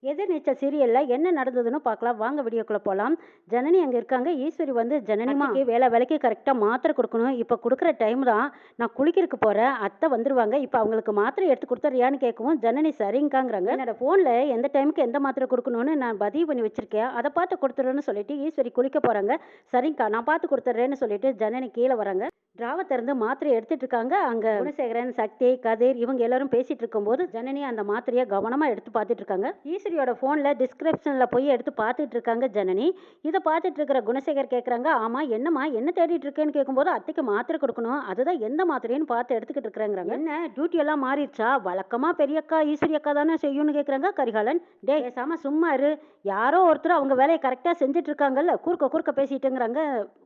எதிர்நீச்சல் சீரியல்ல என்ன நடந்ததுன்னு பார்க்கலாம் வாங்க வீடியோக்குள்ள போலாம். ஜனனி அங்க இருக்காங்க. ஈஸ்வரி வந்து ஜனனிமா வேலை வேலைக்கு கரெக்டா மாத்திரை கொடுக்கணும். இப்ப கொடுக்குற டைம் தான். நான் குளிக்கிறதுக்கு போறேன். அத்தை வந்துருவாங்க. இப்ப அவங்களுக்கு மாத்திரை எடுத்து கொடுத்துறியான்னு கேட்கவும் ஜனனி சரிங்காங்கிறாங்க. என்னோட போன்ல எந்த டைமுக்கு எந்த மாத்திரை கொடுக்கணும்னு நான் பதிவு பண்ணி வச்சிருக்கேன். அதை பார்த்து கொடுத்துருன்னு சொல்லிட்டு ஈஸ்வரி குளிக்க போறாங்க. சரிங்கக்கா நான் பார்த்து கொடுத்துட்றேன்னு சொல்லிட்டு ஜனனி கீழே வராங்க. டிராவை திறந்து மாத்திரை எடுத்துட்டு இருக்காங்க. அங்க குணசேகரன், சக்தி, கதிர் இவங்க எல்லாரும் பேசிட்டு இருக்கும்போது ஜனனி அந்த மாத்திரையை கவனமா எடுத்து பார்த்துட்டு இருக்காங்க. ஈஸ்வரியோட போன்ல டிஸ்கிரிப்ஷன்ல போய் எடுத்து பார்த்துட்டு இருக்காங்க ஜனனி. இதை பார்த்துட்டு இருக்கிற குணசேகர் கேட்கறாங்க, ஆமா என்னம்மா என்ன தேடிட்டு இருக்கேன்னு கேட்கும்போது அத்தைக்கு மாத்திரை கொடுக்கணும், அதுதான் எந்த மாத்திரைன்னு பார்த்து எடுத்துக்கிட்டு இருக்கிறேங்கிறாங்க. என்ன டியூட்டி எல்லாம் மாறிடுச்சா? வழக்கமா பெரியக்கா ஈஸ்வரி அக்கா தானே செய்யும்னு கேட்கறாங்க கரிகாலன். டே பேசாம சும்மா இரு, யாரோ ஒருத்தர் அவங்க வேலையை கரெக்டா செஞ்சுட்டு இருக்காங்கல்ல, குறுக்க குறுக்க பேசிட்டுங்கிறாங்க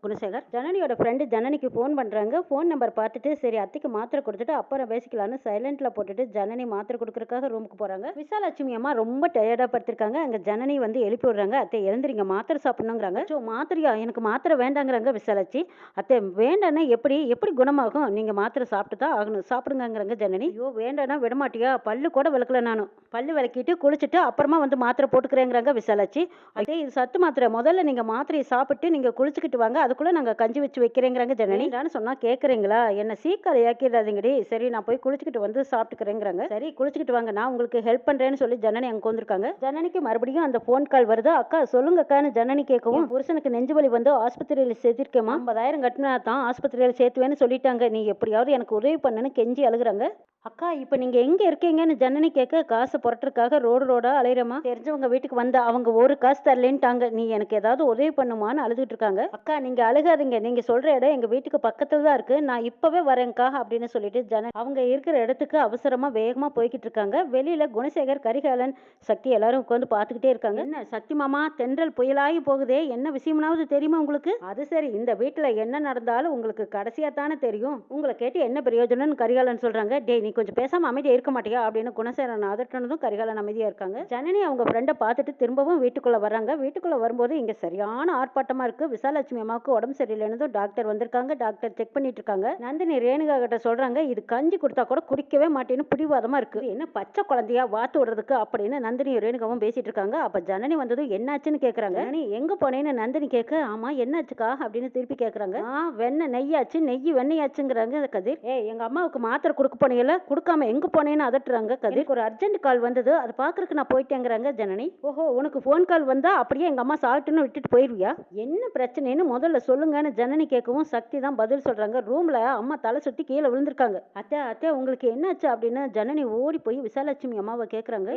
குணசேகர். ஜனனியோட ஃப்ரெண்டு ஜனனிக்கு ஃபோன் பண்றாங்க. ஃபோன் நம்பர் பார்த்துட்டு சரி அத்தைக்கு மாத்திரை கொடுத்துட்டு அப்புறம் பேசிக்கலான்னு சைலண்ட்ல போட்டுட்டு ஜனனி மாத்திரை கொடுக்கறதுக்காக ரூமுக்கு போறாங்க. விசாலட்சுமி அம்மா ரொம்ப டயர்டா படுத்திருக்காங்க. அங்க ஜனனி வந்து எழுப்பி விடுறாங்க. அத்தை எழுந்திரிங்க, மாத்திரை சாப்பிடணுங்கிறாங்க. மாத்திரையா? எனக்கு மாத்திரை வேண்டாங்கிறாங்க விசாலாட்சி. அத்தை வேண்டான்னா எப்படி எப்படி குணமாகும்? நீங்க மாத்திரை சாப்பிட்டு தான் ஆகணும், சாப்பிடுங்கிறாங்க ஜனனி. ஐயோ வேண்டானா விடமாட்டியா? பல்லு கூட விளக்கல, நானும் பல்லு விளக்கிட்டு குளிச்சுட்டு அப்புறமா வந்து மாத்திரை போட்டுக்கிறேங்கிறாங்க விசாலாட்சி. அதே இது சத்து மாத்திரை, முதல்ல நீங்க மாத்திரையை சாப்பிட்டு நீங்க குளிச்சுக்கிட்டு வாங்க, அதுக்குள்ள நாங்க கஞ்சி வச்சு வைக்கிறேங்கிறாங்க ஜனனி. சொன்னா கேட்குறீங்களா? என்ன சீக்கிரம் ஏக்கிடாதீங்கடி. சரி நான் போய் குளிச்சுக்கிட்டு வந்து சாப்பிட்டுக்கிறேங்கிறாங்க. சரி குளிச்சுக்கிட்டு வாங்க, நான் உங்களுக்கு ஹெல்ப் பண்றேன்னு சொல்லி ஜனனி அங்க வந்திருக்காங்க. ஜனனிக்கு மறுபடியும் அந்த போன் கால் வருது. அக்கா சொல்லுங்க அக்கான்னு ஜனனி கேட்கவும், புருஷனுக்கு நெஞ்சு வலி வந்து ஆஸ்பத்திரியில் சேர்த்திருக்கேமா, 50,000 கட்டினா தான் ஆஸ்பத்திரியில் சேர்த்துவேன்னு சொல்லிட்டாங்க, நீ எப்படியாவது எனக்கு உதவி பண்ணுன்னு கெஞ்சி அழுகுறாங்க. அக்கா இப்ப நீங்க எங்க இருக்கீங்கன்னு ஜனனி கேட்க, காசு புரட்டுறதுக்காக ரோடு ரோடா அலையிறமா, தெரிஞ்சவங்க வீட்டுக்கு வந்த அவங்க ஒரு காசு தரலன்ட்டாங்க, நீ எனக்கு ஏதாவது உதவி பண்ணுமான்னு அழுதுட்டு இருக்காங்க. அக்கா நீங்க அழுகாதீங்க, நீங்க சொல்ற இடம் எங்க வீட்டுக்கு பக்கத்துல தான் இருக்கு, நான் இப்பவே வரேன்க்கா அப்படின்னு சொல்லிட்டு அவங்க இருக்கிற இடத்துக்கு அவசரமா வேகமா போய்கிட்டு இருக்காங்க. வெளியில குணசேகர், கரிகாலன், சக்தி எல்லாரும் உட்காந்து பாத்துக்கிட்டே இருக்காங்க. என்ன சக்தி மாமா, தென்றல் புயலாகி போகுதே, என்ன விஷயம்னாவது தெரியுமா உங்களுக்கு? அது சரி, இந்த வீட்டுல என்ன நடந்தாலும் உங்களுக்கு கடைசியா தானே தெரியும், உங்களை கேட்டு என்ன பிரயோஜனம்னு கரிகாலன் சொல்றாங்க. டே நீ கொஞ்சம் பேசாம அமைதியா இருக்க மாட்டியா அப்படின்னு குணசேகரன் அதட்டனதும் கரிகாலன் அமைதியா இருக்காங்க. ஜனனி அவங்க ஃப்ரெண்டை பார்த்துட்டு திரும்பவும் வீட்டுக்குள்ள வர்றாங்க. வீட்டுக்குள்ள வரும்போது இங்க சரியான ஆர்ப்பாட்டமா இருக்கு. விசாலட்சுமி அம்மாவுக்கு உடம்பு சரியில்லைன்னு டாக்டர் வந்திருக்காங்க. டாக்டர் செக் பண்ணிட்டு இருக்காங்க. நந்தினி ரேணுகா கிட்ட சொல்றாங்க, இது கஞ்சி கொடுத்தா கூட குடிக்கவே மாட்டேன்னு பிடிவாதமா இருக்கு, என்ன பச்சை குழந்தையா வாத்து விடுறதுக்கு அப்படின்னு நந்தினி ரேணுகாவும் பேசிட்டு இருக்காங்க. அப்ப ஜனனி வந்ததும் என்னாச்சுன்னு கேக்குறாங்க. ஜனனி எங்க போனேன்னு நந்தினி கேட்க, ஆமா என்னாச்சுக்கா அப்படின்னு திருப்பி கேக்குறாங்க. வெண்ணெய் நெய்யாச்சு, நெய் வெண்ணையாச்சுங்கிறாங்க கதிர். எங்க அம்மாவுக்கு மாத்திரை கொடுக்க போனீங்கல்ல, கொடுக்காம எங்க போனேன்னு அதட்டுறாங்க கதிர். ஒரு அர்ஜென்ட் கால் வந்தது, அது பாக்குறதுக்கு நான் போயிட்டேங்கிறாங்க ஜனனி. ஓஹோ உனக்கு போன் கால் வந்தா அப்படியே எங்க அம்மா சாப்பிட்டுன்னு விட்டுட்டு போயிருவியா, என்ன பிரச்சனைன்னு முதல்ல சொல்லுங்கன்னு ஜனனி கேட்கவும் சக்தி தான் பதில் சொல்றாங்க. ரூம்ல அம்மா தலை சுத்தி கீழே விழுந்திருக்காங்க. அத்தை அத்தை உங்களுக்கு என்னாச்சு அப்படின்னு ஜனனி ஓடி போய் விசாலட்சுமி அம்மாவை கேட்கறாங்க.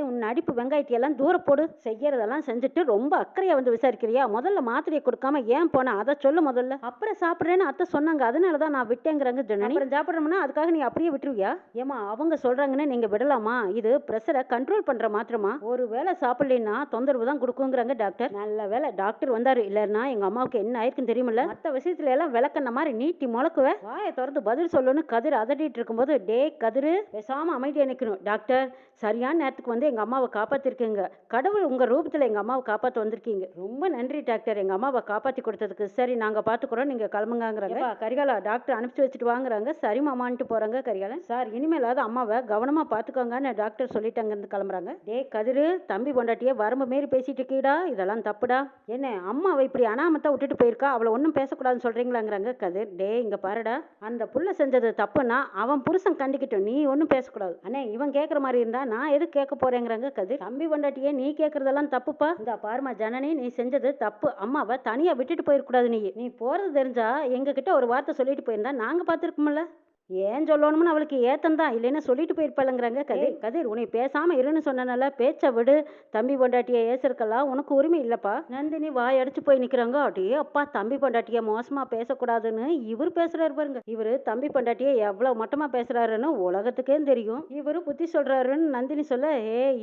உன் நடிப்பு வெங்காயத்தையெல்லாம் தூர போடு, செய்யறதெல்லாம் செஞ்சுட்டு ரொம்ப அக்கறையா வந்து விசாரிக்கிறியா, முதல்ல மாத்திரையை கொடுக்காம ஏன் போன அதை சொல்லு முதல்ல, அப்புறம் சாப்பிடுறேன்னு அத்தை சொன்னாங்க, அதனாலதான் நான் விட்டேங்கிறாங்க ஜனனி. அப்புறம் சாப்பிடணும்னா அதுக்காக நீ அப்படியே விட்டுருவியா? ஏமா அவங்க சொல்றாங்கன்னு நீங்க விடலாமா? இது பிரஷரை கண்ட்ரோல் பண்ற மாத்திரமா, ஒரு வேளை சாப்பிடலன்னா தொந்தரவு தான் கொடுக்குங்கிறாங்க டாக்டர். நல்ல வேலை டாக்டர் வந்தாரு, இல்லன்னா எங்க அம்மாவுக்கு என்ன ஆயிருக்குன்னு தெரியுமில்ல, மற்ற விஷயத்துல எல்லாம் விளக்கண்ண மாதிரி நீட்டி முழக்குவ, வாயை திறந்து பதில் சொல்லணும்னு கதிர் அதட்டிட்டு இருக்கும்போது, டே கதிரு பேசாம அமைதியா நிக்கணும். டாக்டர் சரியான நேரத்துக்கு வந்து எங்க அம்மாவை காப்பாத்திருக்கீங்க, கடவுள் உங்க ரூபத்துல எங்க அம்மாவை காப்பாற்ற வந்திருக்கீங்க, ரொம்ப நன்றி டாக்டர் எங்க அம்மாவை காப்பாத்தி கொடுத்ததுக்கு. சரி நாங்க பாத்துக்கிறோம், நீங்க கிளம்புங்கிறாங்க. கரிகாலா டாக்டர் அனுப்பிச்சு வச்சுட்டு வாங்குறாங்க. சரி மாமான்ட்டு போறாங்க கரிகாலன். சார் இனிமேலாவது அம்மாவை கவனமா பாத்துக்கோங்கன்னு டாக்டர் சொல்லிட்டாங்க இருந்து கிளம்புறாங்க. டே கதிரு தம்பி பொண்டாட்டிய வரம்பு மீறி பேசிட்டு இருக்கீடா, இதெல்லாம் தப்புடா, என்ன அம்மாவை இப்படி அனாமத்தா விட்டுட்டு போயிருக்கா, அவளை ஒன்றும் பேசக்கூடாதுன்னு சொல்றீங்களாங்கிறாங்க கதிர். டே இங்க பாருடா, அந்த புள்ள செஞ்சது தப்புன்னா அவன் புருஷன் கண்டிக்கிட்டோம், நீ ஒன்றும் பேசக்கூடாது. அண்ணே இவன் கேட்குற மாதிரி இருந்தா நான் எது கேட்க போறேங்கிறாங்க கதிர். தம்பி பொண்டாட்டியே நீ கேட்கறதெல்லாம் தப்புப்பா, இந்த பாருமா ஜனனி நீ செஞ்சது தப்பு, அம்மாவை தனியா விட்டுட்டு போயிருக்கூடாது, நீ போறது தெரிஞ்சா எங்க கிட்ட ஒரு வார்த்தை சொல்லிட்டு போயிருந்தா நாங்க பார்த்துருக்கோம்ல, ஏன் சொல்லணும்னு அவளுக்கு ஏத்தம் தான், இல்லைன்னா சொல்லிட்டு போயிருப்பாளுங்கிறாங்க கதிர். கதிர் உன்னை பேசாம இருன்னு சொன்னனால பேச்ச விடு, தம்பி பொண்டாட்டிய ஏசருக்கெல்லாம் உனக்கு உரிமை இல்லப்பா. நந்தினி வாய் அடிச்சு போய் நிக்கிறாங்க. அப்படியே அப்பா தம்பி பொண்டாட்டிய மோசமா பேசக்கூடாதுன்னு இவர் பேசுறாரு பாருங்க, இவரு தம்பி பொண்டாட்டிய எவ்வளவு மட்டமா பேசுறாருன்னு உலகத்துக்கே தெரியும், இவரு புத்தி சொல்றாருன்னு நந்தினி சொல்ல,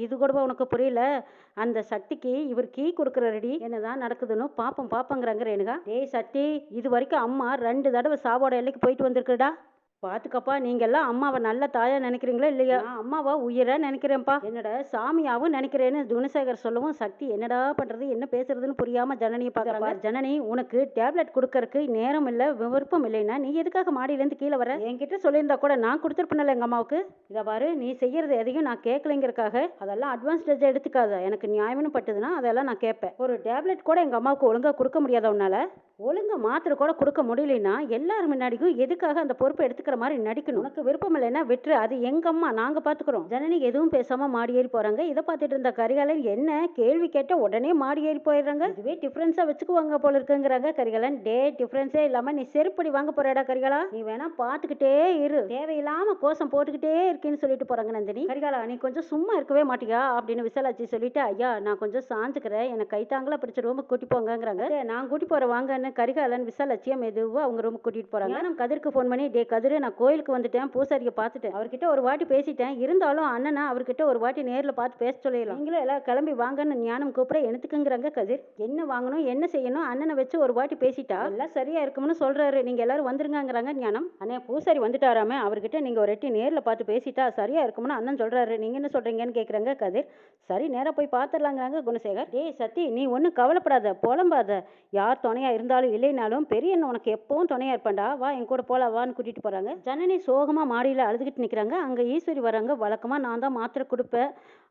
இது கூட உனக்கு புரியல, அந்த சக்திக்கு இவர் கீ கொடுக்குறாருடி, என்னதான் நடக்குதுன்னு பாப்போங்கிறாங்க ரேணுகா. சக்தி இது வரைக்கும் அம்மா 2 தடவை சாவோட எல்லைக்கு போயிட்டு வந்திருக்குடா, பாத்துக்கப்பா, நீங்க எல்லாம் அம்மாவை நல்ல தாயா நினைக்கிறீங்களா இல்லையா? நான் அம்மாவை உயிரா நினைக்கிறேன்ப்பா. என்னோட சாமியாவும் நினைக்கிறேன்னு குணசேகர் சொல்லவும் சக்தி என்னடா பண்றது, என்ன பேசுறதுன்னு புரியாம ஜனனியை பாக்குறாங்க. ஜனனி, உனக்கு டேப்லெட் கொடுக்கறதுக்கு நேரம் இல்ல, விருப்பம் இல்லைன்னா நீ எதுக்காக மாடியிலேருந்து கீழே வர? என்கிட்ட சொல்லியிருந்தா கூட நான் கொடுத்துருப்பேன்ல எங்க அம்மாவுக்கு. இதை பாரு, நீ செய்யறது எதையும் நான் கேட்கலைங்கிறக்காக அதெல்லாம் அட்வான்ஸ் ஸ்டேஜ் எடுத்துக்காத. எனக்கு நியாயம்னு பட்டுதுன்னா அதெல்லாம் நான் கேட்பேன். ஒரு டேப்லெட் கூட எங்க அம்மாவுக்கு ஒழுங்கா கொடுக்க முடியாத உன்னால, ஒழுங்கா மாத்திரை கூட கொடுக்க முடியலன்னா எல்லாரும் முன்னாடிக்கும் எதுக்காக அந்த பொறுப்பை எடுத்துக்கிற மாதிரி நடிக்கணும்? உனக்கு விருப்பம் இல்லைன்னா விட்டுரு, அது எங்க அம்மா, நாங்க பாத்துக்கிறோம். ஜனனி எதுவும் பேசாம மாடி ஏறி போறாங்க. இதை பார்த்துட்டு இருந்த கரிகாலன் என்ன கேள்வி கேட்ட உடனே மாடி ஏறி போயிடுறாங்க. இதுவே டிஃபரன்ஸா வச்சுக்குவாங்க போல இருக்குங்கிறாங்க கரிகாலன். டே, டிஃபரன்ஸே இல்லாம நீ செருப்படி வாங்க போறடா கரிகாலா, நீ வேணா பாத்துக்கிட்டே இரு, தேவையில்லாம கோஷம் போட்டுக்கிட்டே இருக்கேன்னு சொல்லிட்டு போறாங்க நந்தினி. கரிகாலா, நீ கொஞ்சம் சும்மா இருக்கவே மாட்டியா அப்படின்னு விசாலாச்சி சொல்லிட்டு, ஐயா நான் கொஞ்சம் சாஞ்சுக்கிறேன், எனக்கு கைத்தாங்களா பிடிச்ச ரூமுக்கு கூட்டி போங்கிறாங்க. நான் கூட்டி போற வாங்கன்னு கரிகாலன் விசாலாச்சியை மெதுவா அவங்க ரூமுக்கு கூட்டிட்டு போறாங்க. நான் கதிருக்கு ஃபோன் பண்ணி, டே கதிரு, நான் கோயிலுக்கு வந்துட்டேன், பூசாரியை பார்த்துட்டேன், அவர்கிட்ட ஒரு வாட்டி பேசிட்டேன், இருந்தாலும் அண்ணனா அவர்கிட்ட ஒரு வாட்டி நேரில் பார்த்து பேச சொல்லிடலாம், நீங்களும் எல்லாம் கிளம்பி வாங்கன்னு ஞானம் கூப்பிட எனத்துக்குங்கிறாங்க கதிர். என்ன வாங்கணும் என்ன செய்யணும் அண்ணனை வச்சு ஒரு வாட்டி பேசிட்டா எல்லாம் சரியா இருக்கும்னு சொல்றாரு, நீங்க எல்லாரும் வந்துருங்கிறாங்க ஞானம். அண்ணே பூசாரி வந்துட்டாராமே, அவர்கிட்ட நீங்க ஒரு எட்டி நேரில் பார்த்து பேசிட்டா சரியா இருக்கும்னு அண்ணன் சொல்றாரு, நீங்க என்ன சொல்றீங்கன்னு கேட்குறாங்க கதிர். சரி நேராக போய் பார்த்துடலாங்கிறாங்க குணசேகர். டேய் சத்தி, நீ ஒன்றும் கவலைப்படாத, புலம்பாத, யார் துணையா இருந்தாலும் இல்லைனாலும் பெரிய அண்ணன் உனக்கு எப்பவும் துணையா இருப்பான்டா, வா என் கூட போலாம் வான்னு கூட்டிட்டு போறாங்க. ஜனனி சோகமா மாடியில அழுதுகிட்டு நிக்கிறாங்க. அங்க ஈஸ்வரி வராங்க. வழக்கமா நான் தான் மாத்திரை கொடுப்பேன்,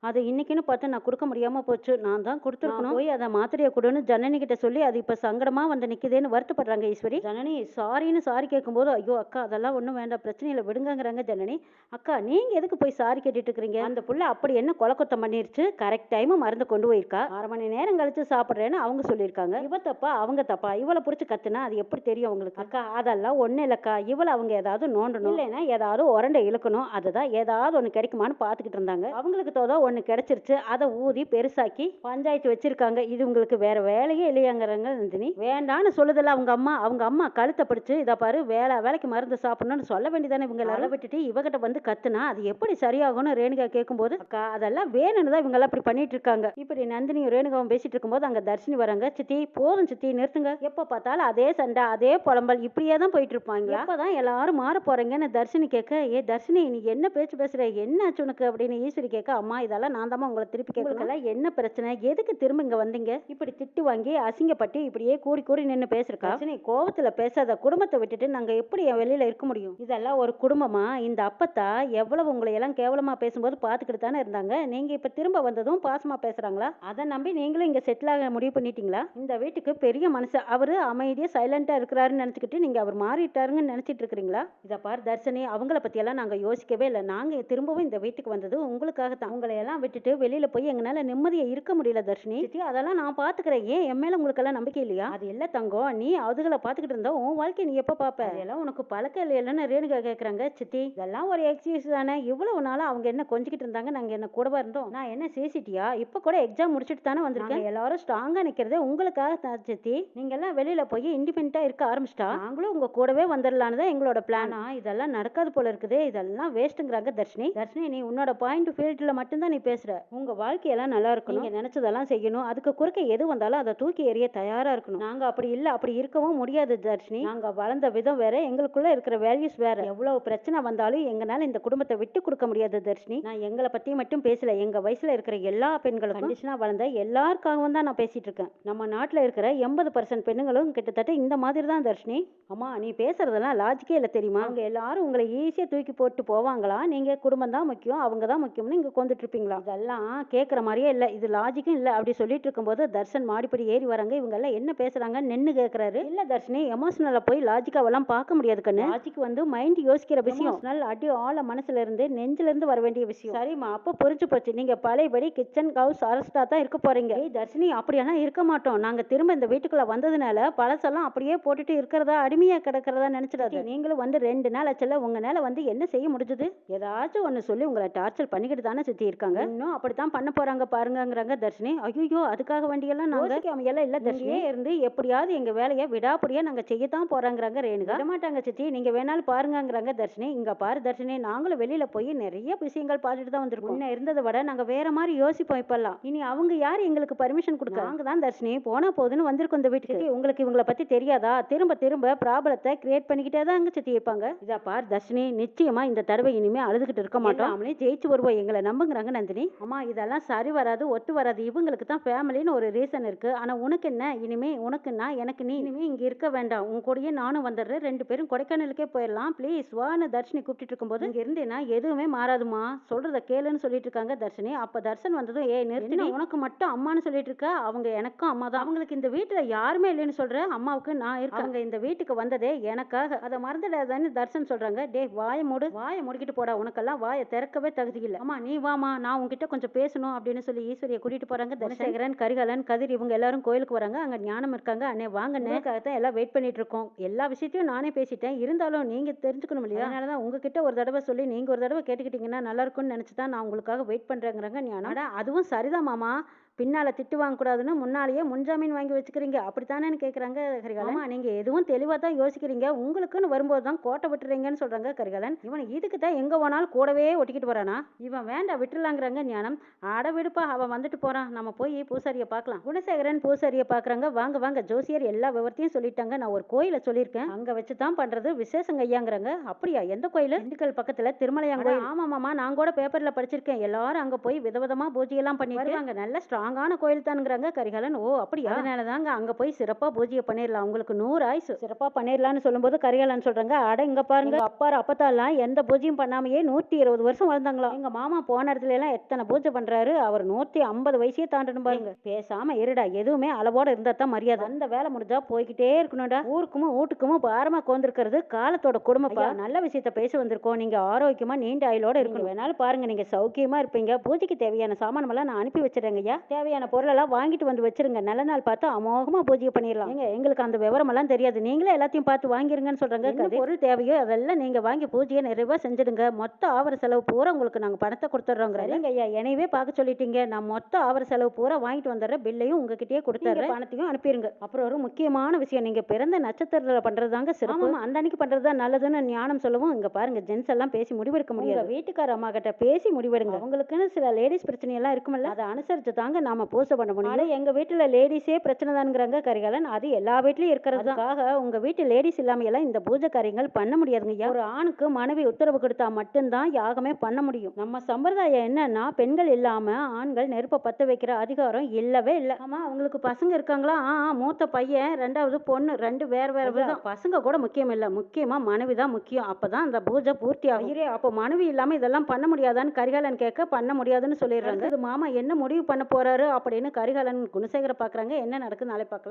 அது இன்னைக்குன்னு பார்த்து நான் கொடுக்க முடியாம போச்சு, நான் தான் கொடுத்துருக்கணும், போய் அதை மாத்திரையை கொடுன்னு ஜனனி கிட்ட சொல்லி அது இப்ப சங்கடமா வந்து நிக்குதேன்னு வருத்தப்படுறாங்க ஈஸ்வரி. ஜனனி சாரின்னு சாரி கேட்கும்போது, ஐயோ அக்கா அதெல்லாம் ஒன்றும் வேண்டாம், பிரச்சனையில விடுங்கிறாங்க ஜனனி. அக்கா நீங்க எதுக்கு போய் சாரி கேட்டுட்டு இருக்கிறீங்க, அந்த புள்ள அப்படி என்ன கொலக்குத்தம் பண்ணிருச்சு, கரெக்ட் டைம் மருந்து கொண்டு போயிருக்கா, 1/2 மணி நேரம் கழிச்சு சாப்பிட்றேன்னு அவங்க சொல்லியிருக்காங்க, இவ தப்பா அவங்க தப்பா, இவளை பிடிச்சி கத்துனா அது எப்படி தெரியும் உங்களுக்கு? அக்கா அதெல்லாம் ஒன்றும் இல்லைக்கா, இவளை அவங்க ஏதாவது நோண்டணும், இல்லைன்னா ஏதாவது உரண்டை இழுக்கணும், அதுதான் ஏதாவது ஒன்று கிடைக்குமான்னு பார்த்துக்கிட்டு இருந்தாங்க. அவங்களுக்கு தோதா ஒன்று கிடைச்சிருச்சு, அதை ஊதி பெருசாக்கி பஞ்சாயத்து வச்சிருக்காங்க. இது உங்களுக்கு வேற வேலையே இல்லையாங்கிறாங்க நந்தினி. வேண்டான்னு சொல்லுதில்ல அவங்க அம்மா கழுத்தை பிடிச்சு, இதை பாரு வேலைக்கு மருந்து சாப்பிடணும்னு சொல்ல வேண்டியதானே, இவங்க எல்லாம் விட்டுட்டு இவகிட்ட வந்து கத்துனா அது எப்படி சரியாகும்னு ரேணுகா கேட்கும்போது, அக்கா அதெல்லாம் வேணும்னு தான் இவங்க எல்லாம் இப்படி பண்ணிட்டு இருக்காங்க. இப்படி நந்தினியும் ரேணுகாவும் பேசிட்டு இருக்கும்போது அங்க தர்ஷினி வராங்க. சித்தி போதும் சித்தி நிறுத்துங்க, எப்ப பார்த்தாலும் அதே சண்டை அதே புலம்பல் இப்படியே தான் போயிட்டு இருப்பாங்க, எப்பதான் எல்லாரும் மாற போறீங்கன்னு தர்ஷினி கேட்க, ஏ தர்ஷினி நீ என்ன பேச்சு பேசுற, என்ன ஆச்சு உனக்கு அப்படின்னு ஈஸ்வரி கேட்க, அம்மா இதெல்லாம் நான் தான் உங்களை திருப்பி கேட்கலாம், என்ன பிரச்சனை, எதுக்கு திரும்ப இங்க வந்தீங்க, இப்படி திட்டு வாங்கி அசிங்கப்பட்டு இப்படியே கூடி கூடி நின்று பேசுறக்கா, கோவத்துல பேசாத, குடும்பத்தை விட்டுட்டு நாங்க எப்படி வெளியில இருக்க முடியும், இதெல்லாம் ஒரு குடும்பமா, இந்த அப்பத்தா எவ்வளவு உங்களை எல்லாம் கேவலமா பேசும்போது பாத்துக்கிட்டு தானே இருந்தாங்க, நீங்க இப்ப திரும்ப வந்ததும் பாசமா பேசுறாங்களா, அதை நம்பி நீங்களும் இங்க செட்டில் ஆக முடிவு பண்ணிட்டீங்களா, இந்த வீட்டுக்கு பெரிய மனுஷன் அவரு, அமைதியா சைலண்டா இருக்கிறாருன்னு நினைச்சுக்கிட்டு நீங்க அவர் மாறிட்டாருன்னு நினைச்சிட்டு இருக்கிறீங்களா? இதை பார் தர்ஷினி, அவங்கள பத்தியெல்லாம் நாங்க யோசிக்கவே இல்லை, நாங்க திரும்பவும் இந்த வீட்டுக்கு வந்தது உங்களுக்காக தான், அவங்களை எல்லாம் விட்டுட்டு வெளியில போய் எங்களால நிம்மதியா இருக்க முடியல தர்ஷினி. சித்தி அதெல்லாம் நான் பாத்துக்கிறேன், ஏன் என் மேல உங்களுக்கு எல்லாம் நம்பிக்கை இல்லையா? அது இல்ல தங்கம், நீ அதுகளை பாத்துக்கிட்டு இருந்தா உன் வாழ்க்கை நீ எப்ப பாப்ப, அதெல்லாம் உனக்கு பழக்கம் இல்லைன்னு ரேணுகா கேக்குறாங்க. சித்தி இதெல்லாம் ஒரு எக்ஸ்கியூஸ் தானே, இவ்வளவு நாளா அவங்க என்ன கொஞ்சிக்கிட்டு இருந்தாங்க, நாங்க என்ன கூடவா இருந்தோம், நான் என்ன சேசிட்டியா, இப்ப கூட எக்ஸாம் முடிச்சுட்டு தானே வந்திருக்கேன், எல்லாரும் ஸ்ட்ராங்கா நிக்கிறது உங்களுக்காக தான் சித்தி, நீங்க எல்லாம் வெளியில போய் இண்டிபெண்டா இருக்க ஆரம்பிச்சிட்டா நாங்களும் உங்க கூடவே வந்துடலான்னு தான் எங்களோட பிளானா, இதெல்லாம் நடக்காது போல இருக்குது, இதெல்லாம் வேஸ்ட்ங்கிறாங்க தர்ஷினி. தர்ஷினி நீ உன்னோட பாயிண்ட் ஃபீல்ட்ல மட்டும்தான் நீ பேசுற, உங்க வாழ்க்கையெல்லாம் நல்லா இருக்கணும், நீங்க நினைச்சதெல்லாம் செய்யணும், அதுக்கு குறுக்க எது வந்தாலும் அதை தூக்கி எறிய தயாரா இருக்கணும், நாங்க அப்படி இல்ல, அப்படி இருக்கவும் முடியாது தர்ஷினி, நாங்க வளர்ந்த விதம் வேற, எங்களுக்குள்ள இருக்கிற வேல்யூஸ் வேற, எவ்வளவு பிரச்சனை வந்தாலும் எங்கனால இந்த குடும்பத்தை விட்டு கொடுக்க முடியாது தர்ஷினி, நான் எங்களை பத்தி மட்டும் பேசல, எங்க வயசுல இருக்கிற எல்லா பெண்களும் கண்டிஷனா வளர்ந்த எல்லாருக்காகவும் தான் நான் பேசிட்டு இருக்கேன், நம்ம நாட்டுல இருக்கிற 80% பெண்களும் கிட்டத்தட்ட இந்த மாதிரி தான் தர்ஷினி. அம்மா நீ பேசுறதெல்லாம் லாஜிக்கே இல்லை தெரியுமா, அவங்க எல்லாரும் உங்களை ஈஸியா தூக்கி போட்டு போவாங்களா, நீங்க குடும்பம் தான் முக்கியம் அவங்க தான் முக்கியம்னு இங்க கொண்டுட்டு இருப்பீங்களா, இதெல்லாம் கேட்குற மாதிரியே இல்லை, இது லாஜிக்கும் இல்லை அப்படி சொல்லிட்டு இருக்கும்போது தர்ஷன் மாடிப்படி ஏறி வராங்க. இவங்க எல்லாம் என்ன பேசுறாங்க நின்னு கேட்கறாரு. இல்ல தர்ஷினி எமோஷனலா போய் லாஜிக்காவெல்லாம் பார்க்க முடியாது கண்ணு, லாஜிக் வந்து மைண்ட் யோசிக்கிற விஷயம், அடி ஆழ மனசுல இருந்து நெஞ்சில இருந்து வர வேண்டிய விஷயம். சரிம்மா அப்ப புரிஞ்சு போச்சு, நீங்க பழையபடி கிச்சன் ஹவுஸ் அரஸ்டா தான் இருக்க போறீங்க. ஏய் தர்ஷினி அப்படியெல்லாம் இருக்க மாட்டோம், நாங்க திரும்ப இந்த வீட்டுக்குள்ள வந்ததுனால பழசெல்லாம் அப்படியே போட்டுட்டு இருக்கிறதா அடிமையா கிடக்கிறதா நினைச்சிடாது, நீங்களும் வந்து 2 நாள் ஆச்சுல, உங்களால வந்து என்ன செய்ய முடிஞ்சது, ஏதாச்சும் ஒண்ணு சொல்லி உங்களை டார்ச்சர் பண்ணிக்கிட்டு தானே சுத்தி இருக்காங்க, இன்னும் அப்படித்தான் பண்ண போறாங்க பாருங்கிறாங்க தர்ஷினி. ஐயோ அதுக்காக வேண்டியெல்லாம் நாங்க எல்லாம் இல்ல தர்ஷினியே இருந்து எப்படியாவது எங்க வேலையை விடாப்படியா நாங்க செய்யத்தான் போறாங்கிறாங்க ரேணுகா. விடமாட்டாங்க சித்தி, நீங்க வேணாலும் பாருங்கிறாங்க தர்ஷினி. இங்க பாரு தர்ஷினி, நாங்களும் வெளியில போய் நிறைய விஷயங்கள் பார்த்துட்டு தான் வந்திருக்கோம், முன்ன இருந்ததை விட நாங்க வேற மாதிரி யோசிப்போம் இப்பெல்லாம், இனி அவங்க யார் எங்களுக்கு பர்மிஷன் கொடுக்க, நாங்க தான் தர்ஷினி போனா போதுன்னு வந்திருக்கோம் இந்த வீட்டுக்கு, உங்களுக்கு இவங்களை பத்தி தெரியாதா, திரும்ப திரும்ப ப்ராப்ளத்தை கிரியேட் பண்ணிக்கிட்டே தான் அங்க சித்தி இருப்பாங்க. சொல்றாங்க. இதா பார் தர்ஷினி, நிச்சயமா இந்த தடவை இனிமே அழுதுகிட்டு இருக்க மாட்டோம். அவனே ஜெயிச்சு வருவோம், எங்களை நம்புங்கிறாங்க நந்தினி. அம்மா இதெல்லாம் சரி வராது, ஒத்து வராது. இவங்களுக்கு தான் ஃபேமிலின்னு ஒரு ரீசன் இருக்கு. ஆனா உனக்கு என்ன, இனிமே உனக்கு நான் எனக்கு நீ, இனிமே இங்க இருக்க வேண்டாம். உன் கூடயே நானும் வந்துடுறேன். 2 பேரும் கொடைக்கானலுக்கே போயிடலாம். ப்ளீஸ் வான்னு தர்ஷினி கூப்பிட்டு இருக்கும்போது, இங்க இருந்தேன்னா எதுவுமே மாறாதுமா, சொல்றத கேளுன்னு சொல்லிட்டு இருக்காங்க தர்ஷினி. அப்ப தர்ஷன் வந்ததும், ஏய் நிறுத்தி, உனக்கு மட்டும் அம்மான்னு சொல்லிட்டு இருக்க, அவங்க எனக்கும் அம்மா தான். அவங்களுக்கு இந்த வீட்டுல யாருமே இல்லைன்னு சொல்ற, அம்மாவுக்கு நான் இருக்கேன். அவங்க இந்த வீட்டுக்கு வந்ததே எனக்காக, அதை மறந்துடாதான்னு தர்ஷன் சொல்றாங்க. டே வாய மூடு, வாய மூடிக்கிட்டு போடா, உனக்கெல்லாம் வாயை திறக்கவே தகுதி இல்லை. அம்மா நீ வாமா, நான் உன்கிட்ட கொஞ்சம் பேசணும் அப்படின்னு சொல்லி ஈஸ்வரியை கூட்டிட்டு போறாங்க. தனசேகரன், கரிகாலன், கதிர் இவங்க எல்லாரும் கோயிலுக்கு வராங்க. அங்க ஞானம் இருக்காங்க. அண்ணே வாங்கன்னுக்காகத்தான் எல்லாம் வெயிட் பண்ணிட்டு இருக்கோம். எல்லா விஷயத்தையும் நானே பேசிட்டேன், இருந்தாலும் நீங்க தெரிஞ்சுக்கணும் இல்லையா, அதனாலதான் உங்ககிட்ட ஒரு தடவை சொல்லி நீங்க ஒரு தடவை கேட்டுக்கிட்டீங்கன்னா நல்லா இருக்கும்னு நினைச்சுதான் நான் உங்களுக்காக வெயிட் பண்றேங்கிறாங்க ஞானம். அதுவும் சரிதான் மாமா, பின்னால திட்டு வாங்கக்கூடாதுன்னு முன்னாலேயே முன்ஜாமீன் வாங்கி வச்சுக்கிறீங்க, அப்படித்தானேன்னு கேட்குறாங்க கரிகாலன். நீங்க எதுவும் தெளிவாக தான் யோசிக்கிறீங்க, உங்களுக்குன்னு வரும்போது தான் கோட்டை விட்டுறீங்கன்னு சொல்றாங்க கரிகாலன். இவன் இதுக்கு தான் எங்க போனாலும் கூடவே ஒட்டிக்கிட்டு வரானா, இவன் வேண்டாம் விட்டுலாங்கிறாங்க ஞானம். அட விடுப்பா, அவன் வந்துட்டு போறான், நம்ம போய் பூசாரியை பார்க்கலாம். குணசேகரன் பூசாரியை பார்க்குறாங்க. வாங்க வாங்க, ஜோசியர் எல்லா விவரத்தையும் சொல்லிட்டாங்க. நான் ஒரு கோயிலை சொல்லியிருக்கேன், அங்க வச்சு தான் பண்றது விசேஷங்க ஐயாங்கிறாங்க. அப்படியா, எந்த கோயில்? திண்டுக்கல் பக்கத்துல திருமலையாங்கோயில். ஆமா மாமா, நான் கூட பேப்பர்ல படிச்சிருக்கேன். எல்லாரும் அங்க போய் விதவிதமா பூஜையெல்லாம் பண்ணிட்டு அங்க நல்ல ஸ்ட்ராங்கான கோயில் தானுங்கிறாங்க கரிகாலன். ஓ அப்படியா, அதனால தாங்க அங்க போய் சிறப்பா பூஜையை பண்ணிடலாம், உங்களுக்கு 100 ஆயுசு. சிறப்பா பண்ணிடலாம்னு சொல்லும்போது கரிகாலன் சொல்றாங்க, அட இங்க பாருங்க, அப்பாரு அப்பத்தாலாம் எந்த பூஜையும் பண்ணாமையே 120 வருஷம் வாழ்ந்தாங்களாம். எங்க மாமா போன இடத்துல எல்லாம் எத்தனை பூஜை பண்றாரு, அவர் 150 வயசே தாண்டணும் பாருங்க. பேசாம இருடா, எதுவுமே அளவோட இருந்தா தான் மரியாதை. அந்த வேலை முடிஞ்சா போய்கிட்டே இருக்கணும்டா. ஊருக்கும் வீட்டுக்கும் பாரமா கோந்திருக்கிறது காலத்தோட குடும்பப்பா. நல்ல விஷயத்த பேச வந்திருக்கோம், நீங்க ஆரோக்கியமா நீண்ட ஆயுளோட இருக்கணும். வேணாலும் பாருங்க, நீங்க சௌக்கியமா இருப்பீங்க. பூஜைக்கு தேவையான சாமானம் எல்லாம் நான் அனுப்பி வச்சிருக்கேங்க ஐயா. தேவையான பொருளெல்லாம் வாங்கிட்டு வந்து வச்சிருங்க, நல்ல நாள் பார்த்து அமோகமா பூஜை பண்ணிடலாம். எங்களுக்கு அந்த விவரம் எல்லாம் தெரியாது, நீங்களே எல்லாத்தையும் பார்த்து வாங்கிருங்கன்னு சொல்றாங்க. பொருள் தேவையோ அதெல்லாம் நீங்க வாங்கி பூஜையை நிறைவா செஞ்சிடுங்க. மொத்த ஆவர செலவு பூரா உங்களுக்கு நாங்க பணத்தை கொடுத்துட்றோங்க. ஐயா என்னையவே பார்க்க சொல்லிட்டீங்க, நான் மொத்த ஆவர செலவு பூரா வாங்கிட்டு வந்துடுறேன், பில்லையும் உங்ககிட்டயே கொடுத்துட்றேன், பணத்தையும் அனுப்பிடுங்க. அப்புறம் ஒரு முக்கியமான விஷயம், நீங்க பிறந்த நட்சத்திரத்துல பண்றதாங்க சிறப்பு, அந்த அன்னைக்கு பண்றதுதான் நல்லதுன்னு ஞானம் சொல்லவும், இங்க பாருங்க ஜென்ஸ் எல்லாம் பேசி முடிவெடுக்க முடியாது, வீட்டுக்கார அம்மா கிட்ட பேசி முடிவெடுங்க. அவங்களுக்குன்னு சில லேடிஸ் பிரச்சனை எல்லாம் இருக்கும்ல, அதை அனுசரிச்சு தாங்க நாம பூசை பண்ண முடியும். எங்க வீட்டுல லேடிஸே பிரச்சனை தானுங்கிறாங்க கரிகாலன். அது எல்லா வீட்லயும் இருக்கிறதுக்காக உங்க வீட்டு லேடிஸ் இல்லாம எல்லாம் இந்த பூஜை காரியங்கள் பண்ண முடியாதுங்க. ஒரு ஆணுக்கு மனைவி உத்தரவு கொடுத்தா மட்டும்தான் யாகமே பண்ண முடியும். நம்ம சம்பிரதாயம் என்னன்னா, பெண்கள் இல்லாம ஆண்கள் நெருப்ப பத்த வைக்கிற அதிகாரம் இல்லவே இல்லை. ஆமா, அவங்களுக்கு பசங்க இருக்காங்களா? மூத்த பையன், 2வது பொண்ணு, 2 வேற வேற தான். பசங்க கூட முக்கியம் இல்ல, முக்கியமா மனைவி தான் முக்கியம். அப்பதான் அந்த பூஜை பூர்த்தி ஆகும். அப்போ மனைவி இல்லாம இதெல்லாம் பண்ண முடியாதான்னு கரிகாலன் கேட்க, பண்ண முடியாதுன்னு சொல்லிடுறாங்க. மாமா என்ன முடிவு பண்ண போறாரு அப்படின்னு கரிகாலன் குணசேகரை பாக்குறாங்க. என்ன நடக்குது நாளை பார்க்கலாம்.